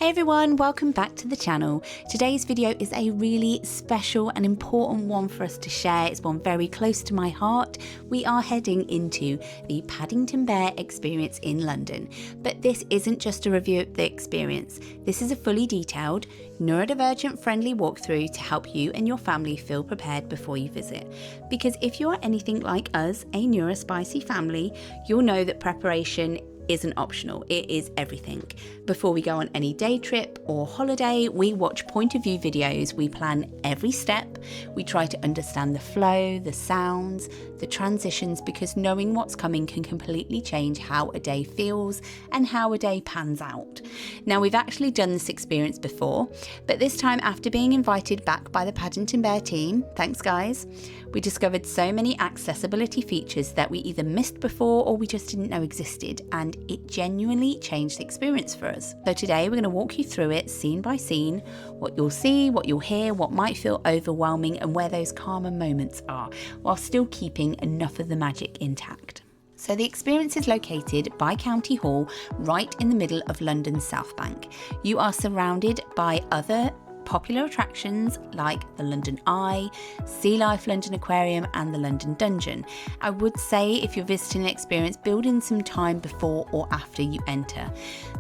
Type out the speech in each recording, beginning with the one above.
Hey everyone, welcome back to the channel. Today's video is a really special and important one for us to share. It's one very close to my heart. We are heading into the Paddington Bear Experience in London. But this isn't just a review of the experience. This is a fully detailed, neurodivergent friendly walkthrough to help you and your family feel prepared before you visit. Because if you are anything like us, a neurospicy family, you'll know that preparation isn't optional, it is everything. Before we go on any day trip or holiday, we watch point of view videos, we plan every step, we try to understand the flow, the sounds, the transitions, because knowing what's coming can completely change how a day feels and how a day pans out. Now, we've actually done this experience before, but this time after being invited back by the Paddington Bear team, thanks guys, we discovered so many accessibility features that we either missed before or we just didn't know existed, and it genuinely changed the experience for us. So today we're going to walk you through it scene by scene, what you'll see, what you'll hear, what might feel overwhelming, and where those calmer moments are, while still keeping enough of the magic intact. So the experience is located by County Hall, right in the middle of London's South Bank. You are surrounded by other popular attractions like the London Eye, LIFE London Aquarium and the London Dungeon. I would say if you're visiting an experience, build in some time before or after you enter.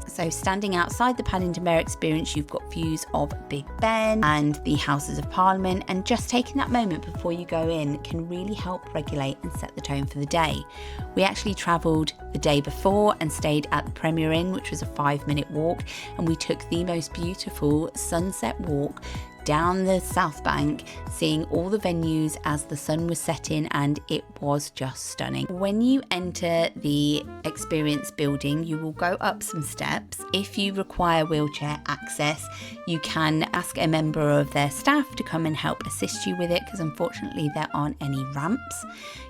So standing outside the Paddington Bear Experience, you've got views of Big Ben and the Houses of Parliament, and just taking that moment before you go in can really help regulate and set the tone for the day. We actually travelled the day before and stayed at the Premier Inn, which was a 5-minute walk, and we took the most beautiful sunset walk down the South Bank, seeing all the venues as the sun was setting, and it was just stunning. When you enter the experience building, you will go up some steps. If you require wheelchair access, you can ask a member of their staff to come and help assist you with it, because unfortunately there aren't any ramps.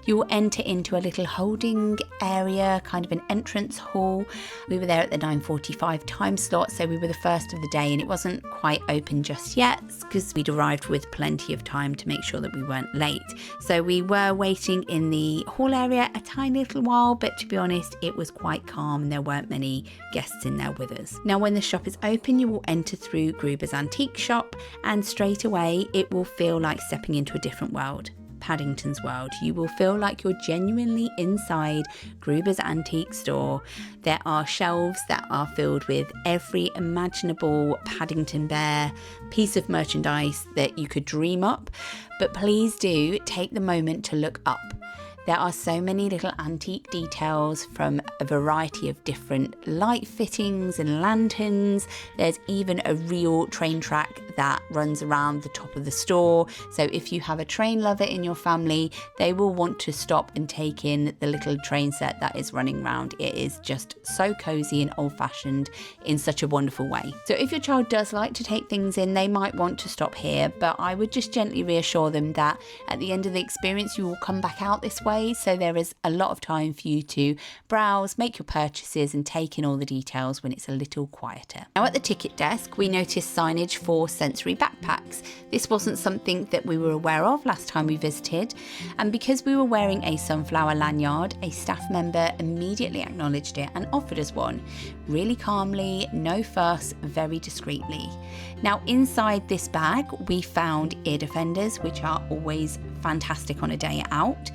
You will enter into a little holding area, kind of an entrance hall. We were there at the 9:45 time slot, so we were the first of the day, and it wasn't quite open just yet because we'd arrived with plenty of time to make sure that we weren't late. So we were waiting in the hall area a tiny little while, but to be honest, it was quite calm and there weren't many guests in there with us. Now, when the shop is open, you will enter through Gruber's Antique Shop, and straight away it will feel like stepping into a different world. Paddington's world. You will feel like you're genuinely inside Gruber's antique store. There are shelves that are filled with every imaginable Paddington Bear piece of merchandise that you could dream up, but please do take the moment to look up. There are so many little antique details from a variety of different light fittings and lanterns. There's even a real train track that runs around the top of the store. So if you have a train lover in your family, they will want to stop and take in the little train set that is running around. It is just so cozy and old-fashioned in such a wonderful way. So if your child does like to take things in, they might want to stop here, but I would just gently reassure them that at the end of the experience, you will come back out this way. So there is a lot of time for you to browse, make your purchases and take in all the details when it's a little quieter. Now at the ticket desk, we noticed signage for sensory backpacks. This wasn't something that we were aware of last time we visited, and because we were wearing a sunflower lanyard, a staff member immediately acknowledged it and offered us one. Really calmly, no fuss, very discreetly. Now inside this bag, we found ear defenders, which are always fantastic on a day out.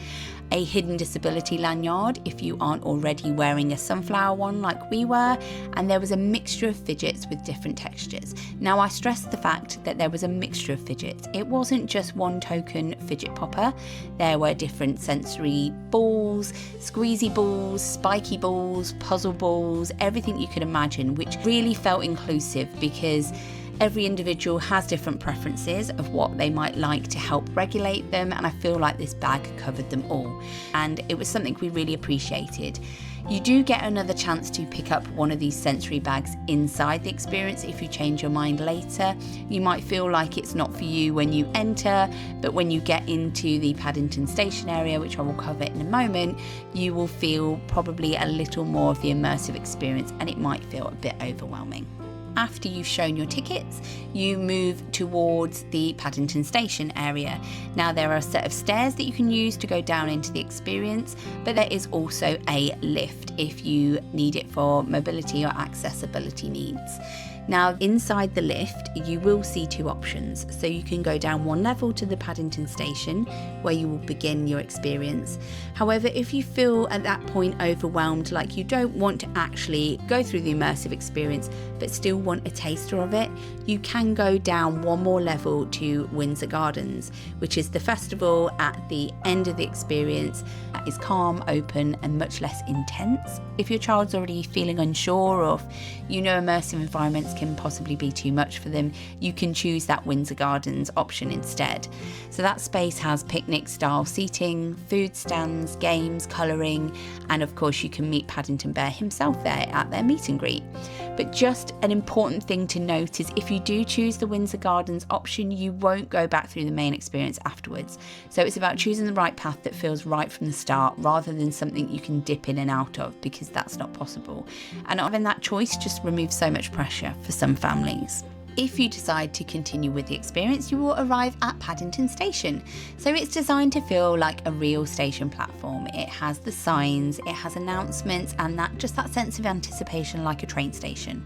A hidden disability lanyard if you aren't already wearing a sunflower one like we were, and there was a mixture of fidgets with different textures. Now I stressed the fact that there was a mixture of fidgets. It wasn't just one token fidget popper. There were different sensory balls, squeezy balls, spiky balls, puzzle balls, everything you could imagine, which really felt inclusive because every individual has different preferences of what they might like to help regulate them, and I feel like this bag covered them all, and it was something we really appreciated. You do get another chance to pick up one of these sensory bags inside the experience if you change your mind later. You might feel like it's not for you when you enter, but when you get into the Paddington station area, which I will cover in a moment, you will feel probably a little more of the immersive experience, and it might feel a bit overwhelming. After you've shown your tickets, you move towards the Paddington Station area. Now there are a set of stairs that you can use to go down into the experience, but there is also a lift if you need it for mobility or accessibility needs. Now, inside the lift, you will see two options. So you can go down one level to the Paddington station, where you will begin your experience. However, if you feel at that point overwhelmed, like you don't want to actually go through the immersive experience, but still want a taster of it, you can go down one more level to Windsor Gardens, which is the festival at the end of the experience that is calm, open, and much less intense. If your child's already feeling unsure, or if you know immersive environments can possibly be too much for them, you can choose that Windsor Gardens option instead. So that space has picnic style seating, food stands, games, colouring, and of course you can meet Paddington Bear himself there at their meet and greet. But just an important thing to note is if you do choose the Windsor Gardens option, you won't go back through the main experience afterwards. So it's about choosing the right path that feels right from the start, rather than something you can dip in and out of, because that's not possible. And having that choice just removes so much pressure for some families. If you decide to continue with the experience, you will arrive at Paddington Station. So it's designed to feel like a real station platform. It has the signs, it has announcements, and that sense of anticipation like a train station.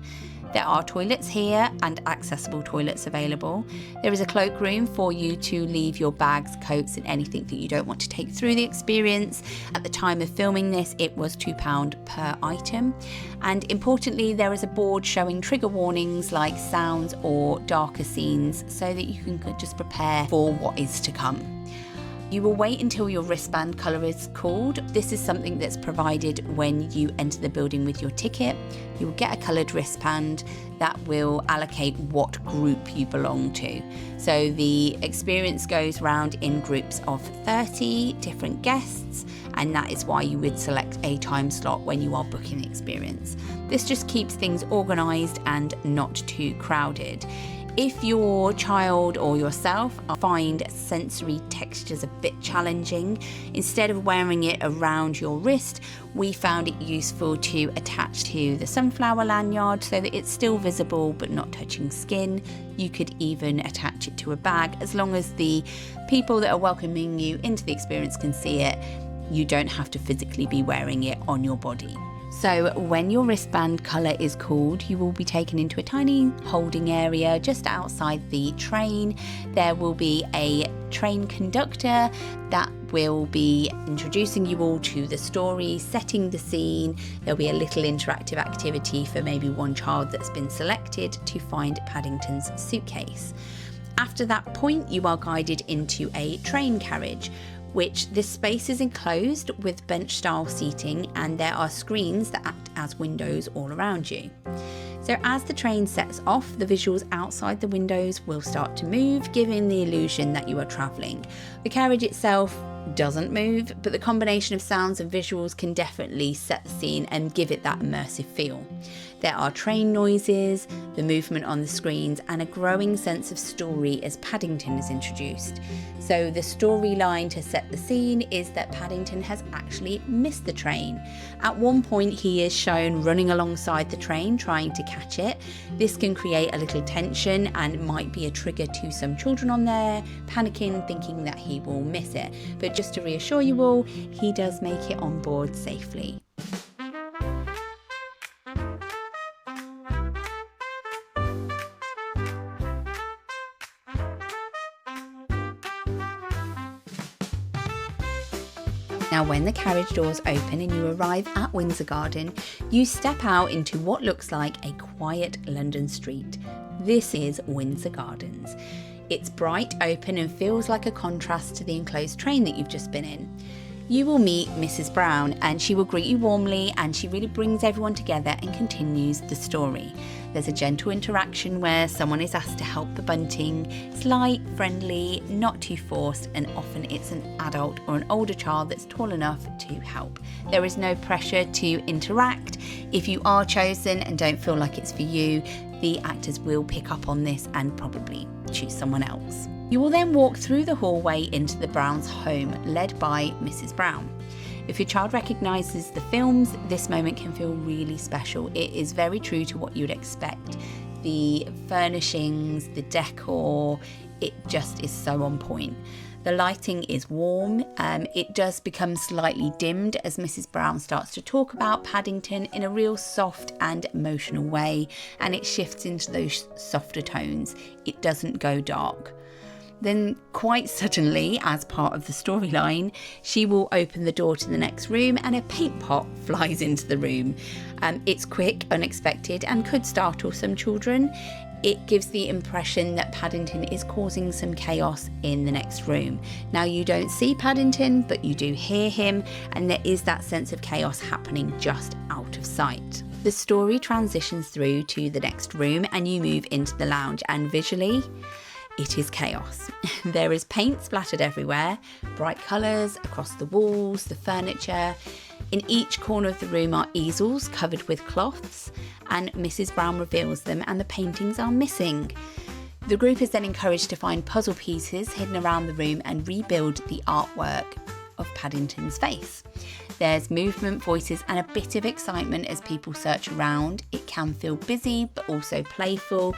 There are toilets here and accessible toilets available. There is a cloakroom for you to leave your bags, coats, and anything that you don't want to take through the experience. At the time of filming this, it was £2 per item. And importantly, there is a board showing trigger warnings like sounds or darker scenes, so that you can just prepare for what is to come. You will wait until your wristband colour is called. This is something that's provided when you enter the building with your ticket. You will get a coloured wristband that will allocate what group you belong to. So the experience goes round in groups of 30 different guests, and that is why you would select a time slot when you are booking the experience. This just keeps things organised and not too crowded. If your child or yourself find sensory textures a bit challenging, instead of wearing it around your wrist, we found it useful to attach to the sunflower lanyard so that it's still visible but not touching skin. You could even attach it to a bag. As long as the people that are welcoming you into the experience can see it, you don't have to physically be wearing it on your body. So when your wristband colour is called, you will be taken into a tiny holding area just outside the train. There will be a train conductor that will be introducing you all to the story, setting the scene. There'll be a little interactive activity for maybe one child that's been selected to find Paddington's suitcase. After that point, you are guided into a train carriage, which this space is enclosed with bench style seating, and there are screens that act as windows all around you. So as the train sets off, the visuals outside the windows will start to move, giving the illusion that you are travelling. The carriage itself doesn't move, but the combination of sounds and visuals can definitely set the scene and give it that immersive feel. There are train noises, the movement on the screens, and a growing sense of story as Paddington is introduced. So the storyline to set the scene is that Paddington has actually missed the train. At one point he is shown running alongside the train trying to catch it. This can create a little tension and might be a trigger to some children on there, panicking, thinking that he will miss it. But just to reassure you all, he does make it on board safely. Now, when the carriage doors open and you arrive at Windsor Garden, you step out into what looks like a quiet London street. This is Windsor Gardens. It's bright, open, and feels like a contrast to the enclosed train that you've just been in. You will meet Mrs. Brown, and she will greet you warmly, and she really brings everyone together and continues the story. There's a gentle interaction where someone is asked to help the bunting. It's light, friendly, not too forced, and often it's an adult or an older child that's tall enough to help. There is no pressure to interact. If you are chosen and don't feel like it's for you, the actors will pick up on this and probably choose someone else. You will then walk through the hallway into the Browns' home, led by Mrs. Brown. If your child recognises the films, this moment can feel really special. It is very true to what you would expect. The furnishings, the decor, it just is so on point. The lighting is warm. It does become slightly dimmed as Mrs. Brown starts to talk about Paddington in a real soft and emotional way, and it shifts into those softer tones. It doesn't go dark. Then quite suddenly, as part of the storyline, she will open the door to the next room and a paint pot flies into the room. It's quick, unexpected, and could startle some children. It gives the impression that Paddington is causing some chaos in the next room. Now, you don't see Paddington, but you do hear him, and there is that sense of chaos happening just out of sight. The story transitions through to the next room and you move into the lounge, and visually, it is chaos. There is paint splattered everywhere, bright colours across the walls, the furniture. In each corner of the room are easels covered with cloths, and Mrs. Brown reveals them and the paintings are missing. The group is then encouraged to find puzzle pieces hidden around the room and rebuild the artwork of Paddington's face. There's movement, voices, and a bit of excitement as people search around. It can feel busy but also playful.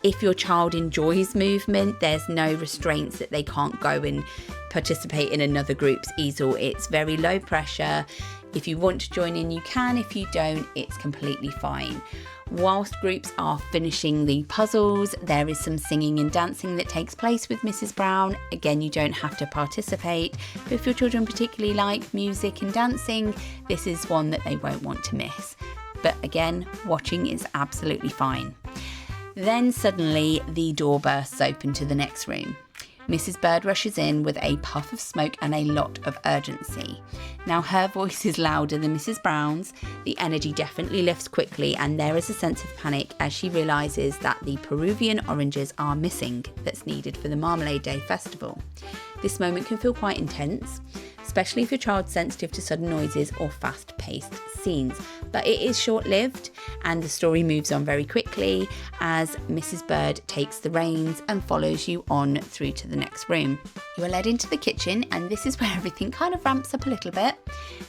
If your child enjoys movement, there's no restraints that they can't go and participate in another group's easel. It's very low pressure. If you want to join in, you can. If you don't, it's completely fine. Whilst groups are finishing the puzzles, there is some singing and dancing that takes place with Mrs. Brown. Again, you don't have to participate, but if your children particularly like music and dancing, this is one that they won't want to miss. But again, watching is absolutely fine. Then suddenly the door bursts open to the next room. Mrs. Bird rushes in with a puff of smoke and a lot of urgency. Now her voice is louder than Mrs. Brown's. The energy definitely lifts quickly and there is a sense of panic as she realises that the Peruvian oranges are missing that's needed for the Marmalade Day festival. This moment can feel quite intense, especially if your child's sensitive to sudden noises or fast-paced scenes. But it is short-lived and the story moves on very quickly as Mrs. Bird takes the reins and follows you on through to the next room. You are led into the kitchen and this is where everything kind of ramps up a little bit.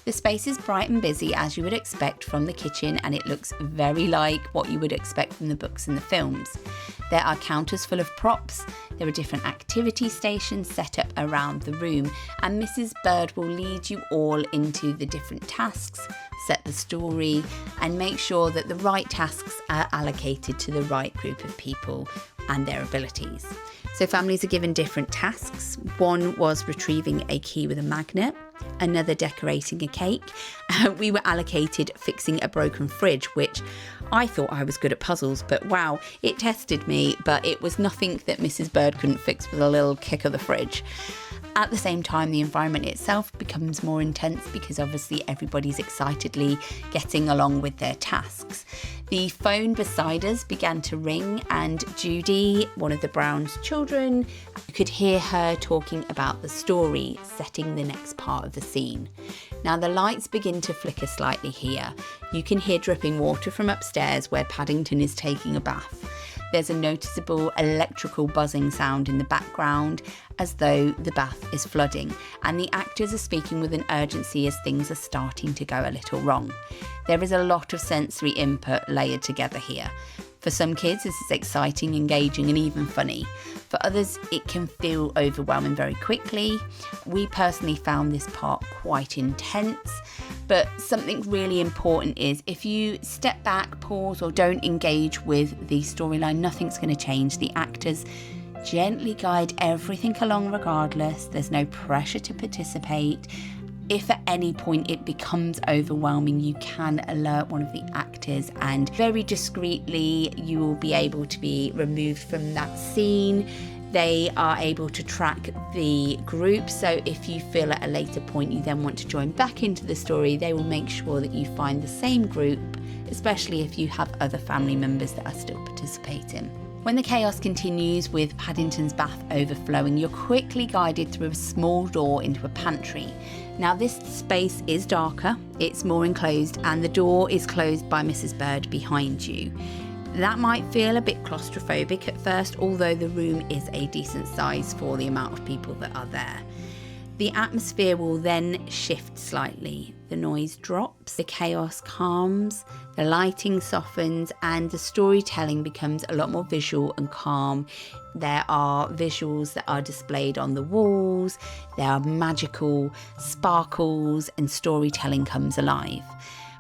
The space is bright and busy as you would expect from the kitchen and it looks very like what you would expect from the books and the films. There are counters full of props, there are different activity stations set up around the room and Mrs. Bird will lead you all into the different tasks, set the story and make sure that the right tasks are allocated to the right group of people and their abilities. So families are given different tasks. One was retrieving a key with a magnet, another decorating a cake. We were allocated fixing a broken fridge, which I thought I was good at puzzles, but wow, it tested me, but it was nothing that Mrs. Bird couldn't fix with a little kick of the fridge. At the same time, the environment itself becomes more intense because obviously everybody's excitedly getting along with their tasks. The phone beside us began to ring and Judy, one of the Brown's children, you could hear her talking about the story, setting the next part of the scene. Now the lights begin to flicker slightly here. You can hear dripping water from upstairs where Paddington is taking a bath. There's a noticeable electrical buzzing sound in the background as though the bath is flooding and the actors are speaking with an urgency as things are starting to go a little wrong. There is a lot of sensory input layered together here. For some kids this is exciting, engaging and even funny. For others it can feel overwhelming very quickly. We personally found this part quite intense. But something really important is if you step back, pause or don't engage with the storyline, nothing's going to change. The actors gently guide everything along regardless. There's no pressure to participate. If at any point it becomes overwhelming, you can alert one of the actors and very discreetly you will be able to be removed from that scene. They are able to track the group, so if you feel at a later point you then want to join back into the story, they will make sure that you find the same group, especially if you have other family members that are still participating. When the chaos continues with Paddington's bath overflowing, you're quickly guided through a small door into a pantry. Now this space is darker, it's more enclosed, and the door is closed by Mrs. Bird behind you. That might feel a bit claustrophobic at first, although the room is a decent size for the amount of people that are there. The atmosphere will then shift slightly. The noise drops, the chaos calms, the lighting softens, and the storytelling becomes a lot more visual and calm. There are visuals that are displayed on the walls, there are magical sparkles, and storytelling comes alive.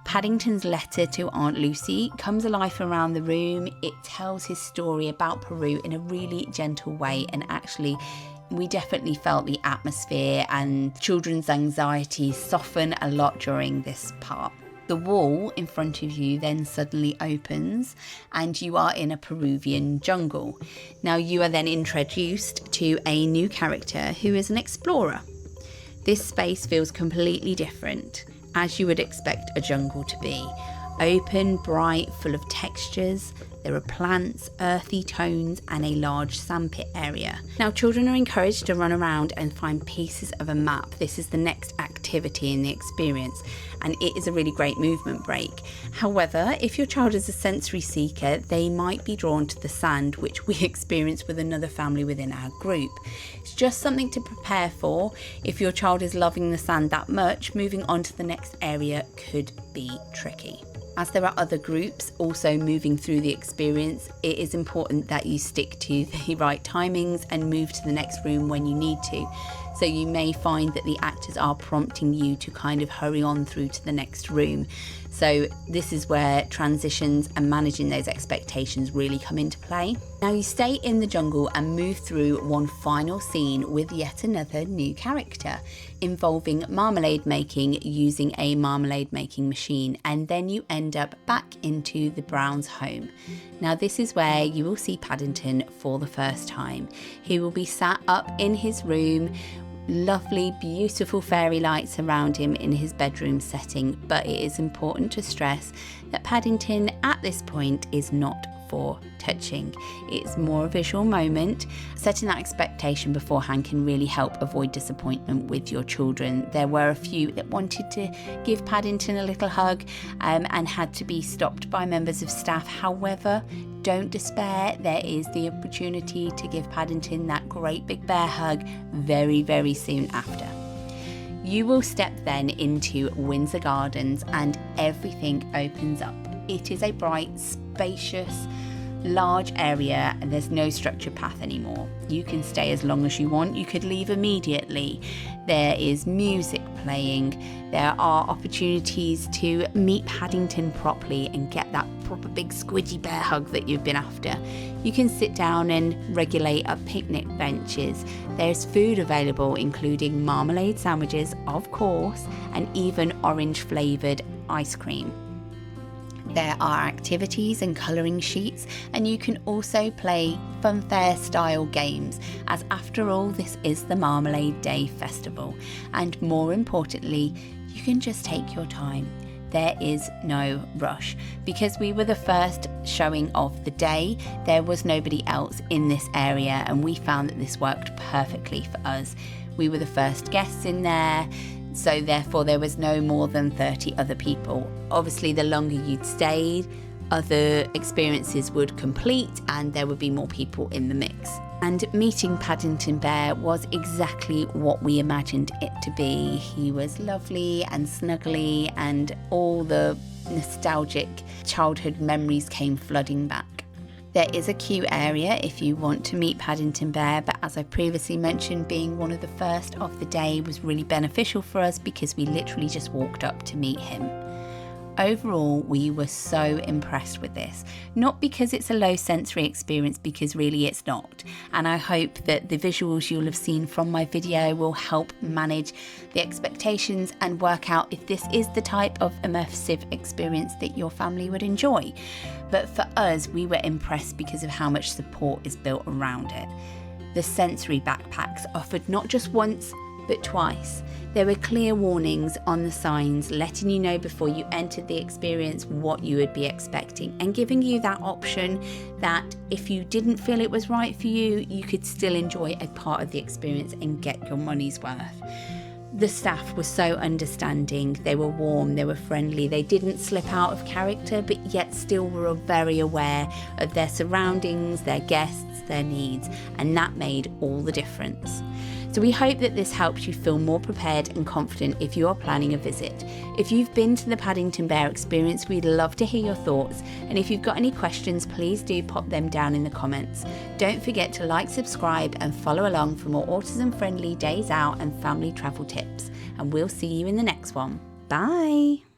Paddington's letter to Aunt Lucy comes alive around the room. It tells his story about Peru in a really gentle way, and actually we definitely felt the atmosphere and children's anxiety soften a lot during this part. The wall in front of you then suddenly opens and you are in a Peruvian jungle. Now you are then introduced to a new character who is an explorer. This space feels completely different, as you would expect a jungle to be. Open, bright, full of textures. There are plants, earthy tones, and a large sandpit area. Now, children are encouraged to run around and find pieces of a map. This is the next activity in the experience, and it is a really great movement break. However, if your child is a sensory seeker, they might be drawn to the sand, which we experienced with another family within our group. It's just something to prepare for. If your child is loving the sand that much, moving on to the next area could be tricky. As there are other groups also moving through the experience, it is important that you stick to the right timings and move to the next room when you need to. So you may find that the actors are prompting you to kind of hurry on through to the next room. So this is where transitions and managing those expectations really come into play. Now you stay in the jungle and move through one final scene with yet another new character involving marmalade making using a marmalade making machine, and then you end up back into the Browns' home. Now this is where you will see Paddington for the first time. He will be sat up in his room, lovely beautiful fairy lights around him in his bedroom setting, but it is important to stress that Paddington at this point is not for touching. It's more a visual moment. Setting that expectation beforehand can really help avoid disappointment with your children. There were a few that wanted to give Paddington a little hug and had to be stopped by members of staff. However, don't despair. There is the opportunity to give Paddington that great big bear hug very, very soon after. You will step then into Windsor Gardens and everything opens up. It is a bright, spacious, large area and there's no structured path anymore. You can stay as long as you want. You could leave immediately. There is music playing. There are opportunities to meet Paddington properly and get that proper big squidgy bear hug that you've been after. You can sit down and regulate at picnic benches. There's food available, including marmalade sandwiches, of course, and even orange flavoured ice cream. There are activities and colouring sheets, and you can also play funfair style games, as after all this is the Marmalade Day Festival, and more importantly you can just take your time. There is no rush. Because we were the first showing of the day, there was nobody else in this area, and we found that this worked perfectly for us. We were the first guests in there, so therefore there was no more than 30 other people. Obviously the longer you'd stayed, other experiences would complete and there would be more people in the mix. And meeting Paddington Bear was exactly what we imagined it to be. He was lovely and snuggly, and all the nostalgic childhood memories came flooding back. There is a queue area if you want to meet Paddington Bear, but as I previously mentioned, being one of the first of the day was really beneficial for us because we literally just walked up to meet him. Overall, we were so impressed with this, not because it's a low sensory experience, because really it's not. And I hope that the visuals you'll have seen from my video will help manage the expectations and work out if this is the type of immersive experience that your family would enjoy. But for us, we were impressed because of how much support is built around it. The sensory backpacks offered not just once, but twice. There were clear warnings on the signs letting you know before you entered the experience what you would be expecting, and giving you that option that if you didn't feel it was right for you, you could still enjoy a part of the experience and get your money's worth. The staff were so understanding, they were warm, they were friendly, they didn't slip out of character, but yet still were very aware of their surroundings, their guests, their needs, and that made all the difference. So we hope that this helps you feel more prepared and confident if you are planning a visit. If you've been to the Paddington Bear Experience, we'd love to hear your thoughts, and if you've got any questions, please do pop them down in the comments. Don't forget to like, subscribe and follow along for more autism friendly days out and family travel tips, and we'll see you in the next one. Bye!